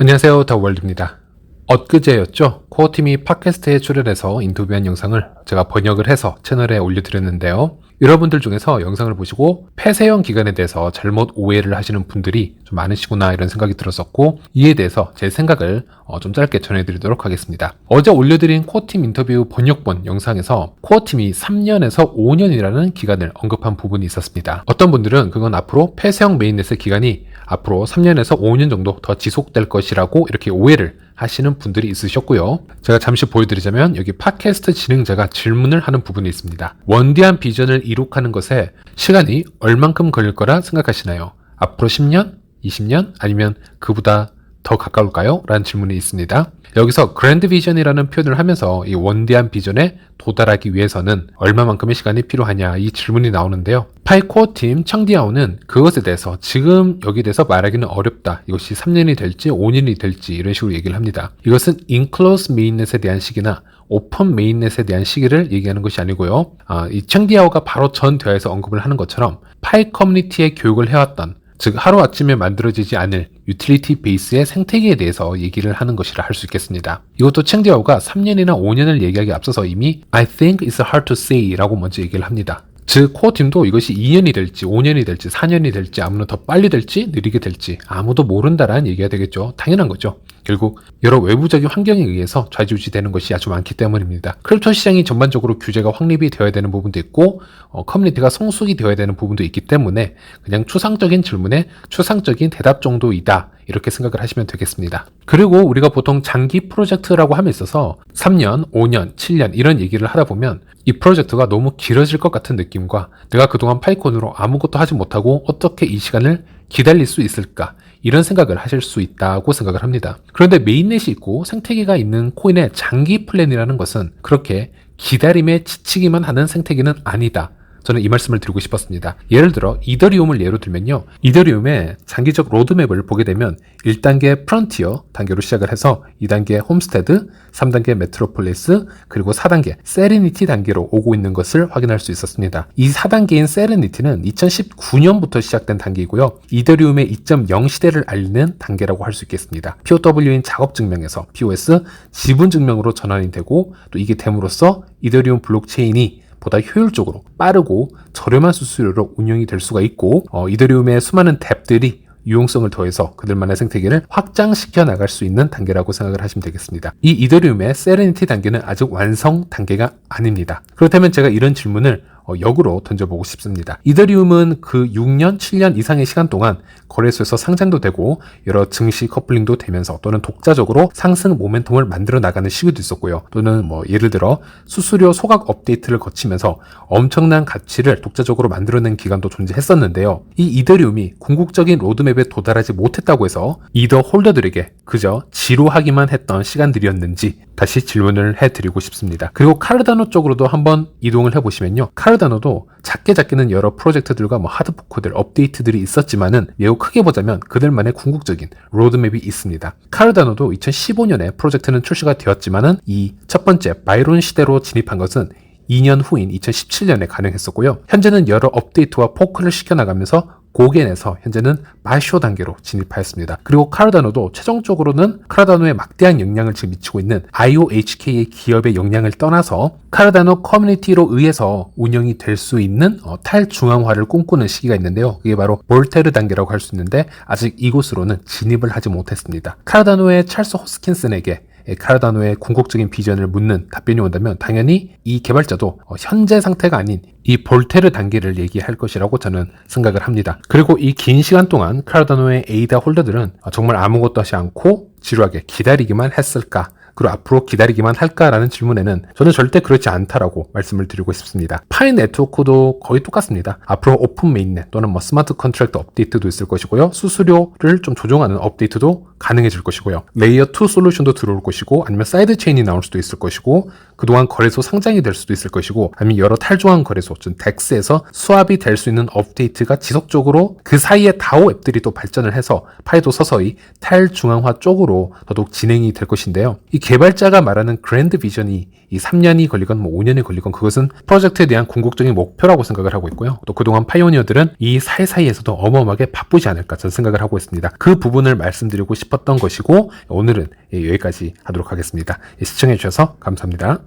안녕하세요, 더월드입니다. 엊그제였죠. 코어팀이 팟캐스트에 출연해서 인터뷰한 영상을 제가 번역을 해서 채널에 올려드렸는데요. 여러분들 중에서 영상을 보시고 폐쇄형 기간에 대해서 잘못 오해를 하시는 분들이 좀 많으시구나 이런 생각이 들었었고, 이에 대해서 제 생각을 좀 짧게 전해드리도록 하겠습니다. 어제 올려드린 코어팀 인터뷰 번역본 영상에서 코어팀이 3년에서 5년이라는 기간을 언급한 부분이 있었습니다. 어떤 분들은 그건 앞으로 폐쇄형 메인넷의 기간이 앞으로 3년에서 5년 정도 더 지속될 것이라고 이렇게 오해를 하시는 분들이 있으셨고요. 제가 잠시 보여드리자면 여기 팟캐스트 진행자가 질문을 하는 부분이 있습니다. 원대한 비전을 이룩하는 것에 시간이 얼만큼 걸릴 거라 생각하시나요? 앞으로 10년? 20년? 아니면 그보다 더 가까울까요? 라는 질문이 있습니다. 여기서 그랜드 비전이라는 표현을 하면서 이 원대한 비전에 도달하기 위해서는 얼마만큼의 시간이 필요하냐 이 질문이 나오는데요. 파이코어팀 청디아오는 그것에 대해서 지금 여기에 대해서 말하기는 어렵다. 이것이 3년이 될지 5년이 될지 이런 식으로 얘기를 합니다. 이것은 인클로스 메인넷에 대한 시기나 오픈 메인넷에 대한 시기를 얘기하는 것이 아니고요. 이 청디아오가 바로 전 대화에서 언급을 하는 것처럼 파이 커뮤니티의 교육을 해왔던, 즉 하루아침에 만들어지지 않을 유틸리티 베이스의 생태계에 대해서 얘기를 하는 것이라 할 수 있겠습니다. 이것도 청디아오가 3년이나 5년을 얘기하기 앞서서 이미 I think it's hard to say 라고 먼저 얘기를 합니다. 즉 코어팀도 이것이 2년이 될지 5년이 될지 4년이 될지 아무나 더 빨리 될지 느리게 될지 아무도 모른다라는 얘기가 되겠죠. 당연한 거죠. 결국 여러 외부적인 환경에 의해서 좌지우지되는 것이 아주 많기 때문입니다. 크립토 시장이 전반적으로 규제가 확립이 되어야 되는 부분도 있고 커뮤니티가 성숙이 되어야 되는 부분도 있기 때문에 그냥 추상적인 질문에 추상적인 대답 정도이다 이렇게 생각을 하시면 되겠습니다. 그리고 우리가 보통 장기 프로젝트라고 함에 있어서 3년, 5년, 7년 이런 얘기를 하다 보면 이 프로젝트가 너무 길어질 것 같은 느낌과 내가 그동안 파이콘으로 아무것도 하지 못하고 어떻게 이 시간을 기다릴 수 있을까 이런 생각을 하실 수 있다고 생각을 합니다. 그런데 메인넷이 있고 생태계가 있는 코인의 장기 플랜이라는 것은 그렇게 기다림에 지치기만 하는 생태계는 아니다. 저는 이 말씀을 드리고 싶었습니다. 예를 들어 이더리움을 예로 들면요. 이더리움의 장기적 로드맵을 보게 되면 1단계 프론티어 단계로 시작을 해서 2단계 홈스테드, 3단계 메트로폴리스, 그리고 4단계 세레니티 단계로 오고 있는 것을 확인할 수 있었습니다. 이 4단계인 세레니티는 2019년부터 시작된 단계이고요. 이더리움의 2.0 시대를 알리는 단계라고 할 수 있겠습니다. POW인 작업 증명에서 POS 지분 증명으로 전환이 되고, 또 이게 됨으로써 이더리움 블록체인이 보다 효율적으로 빠르고 저렴한 수수료로 운영이 될 수가 있고, 이더리움의 수많은 탭들이 유용성을 더해서 그들만의 생태계를 확장시켜 나갈 수 있는 단계라고 생각을 하시면 되겠습니다. 이 이더리움의 세레니티 단계는 아직 완성 단계가 아닙니다. 그렇다면 제가 이런 질문을 역으로 던져보고 싶습니다. 이더리움은 그 6년, 7년 이상의 시간 동안 거래소에서 상장도 되고 여러 증시 커플링도 되면서 또는 독자적으로 상승 모멘텀을 만들어 나가는 시기도 있었고요. 또는 예를 들어 수수료 소각 업데이트를 거치면서 엄청난 가치를 독자적으로 만들어낸 기간도 존재했었는데요. 이 이더리움이 궁극적인 로드맵에 도달하지 못했다고 해서 이더 홀더들에게 그저 지루하기만 했던 시간들이었는지 다시 질문을 해드리고 싶습니다. 그리고 카르다노 쪽으로도 한번 이동을 해보시면요. 카르다노도 작게는 여러 프로젝트들과 하드포크들, 업데이트들이 있었지만은 매우 크게 보자면 그들만의 궁극적인 로드맵이 있습니다. 카르다노도 2015년에 프로젝트는 출시가 되었지만은 이 첫 번째 바이론 시대로 진입한 것은 2년 후인 2017년에 가능했었고요. 현재는 여러 업데이트와 포크를 시켜나가면서 고겐에서 현재는 마쇼 단계로 진입하였습니다. 그리고 카르다노도 최종적으로는 카르다노에 막대한 영향을 지금 미치고 있는 IOHK의 기업의 영향을 떠나서 카르다노 커뮤니티로 의해서 운영이 될 수 있는 탈중앙화를 꿈꾸는 시기가 있는데요. 그게 바로 볼테르 단계라고 할 수 있는데 아직 이곳으로는 진입을 하지 못했습니다. 카르다노의 찰스 호스킨슨에게 카르다노의 궁극적인 비전을 묻는 답변이 온다면 당연히 이 개발자도 현재 상태가 아닌 이 볼테르 단계를 얘기할 것이라고 저는 생각을 합니다. 그리고 이 긴 시간 동안 카르다노의 에이다 홀더들은 정말 아무것도 하지 않고 지루하게 기다리기만 했을까? 그리고 앞으로 기다리기만 할까라는 질문에는 저는 절대 그렇지 않다라고 말씀을 드리고 싶습니다. 파이 네트워크도 거의 똑같습니다. 앞으로 오픈 메인넷 또는 스마트 컨트랙트 업데이트도 있을 것이고요. 수수료를 좀 조정하는 업데이트도 가능해질 것이고요. 레이어 2 솔루션도 들어올 것이고, 아니면 사이드 체인이 나올 수도 있을 것이고, 그동안 거래소 상장이 될 수도 있을 것이고, 아니면 여러 탈중앙 거래소, 즉 덱스에서 수합이 될 수 있는 업데이트가 지속적으로 그 사이에 다오 앱들이 또 발전을 해서 파이도 서서히 탈중앙화 쪽으로 더더욱 진행이 될 것인데요. 이 개발자가 말하는 그랜드 비전이 이 3년이 걸리건 5년이 걸리건 그것은 프로젝트에 대한 궁극적인 목표라고 생각을 하고 있고요. 또 그동안 파이오니어들은 이 사이사이에서도 어마어마하게 바쁘지 않을까 저는 생각을 하고 있습니다. 그 부분을 말씀드리고 싶 싶었던 것이고 오늘은 여기까지 하도록 하겠습니다. 시청해주셔서 감사합니다.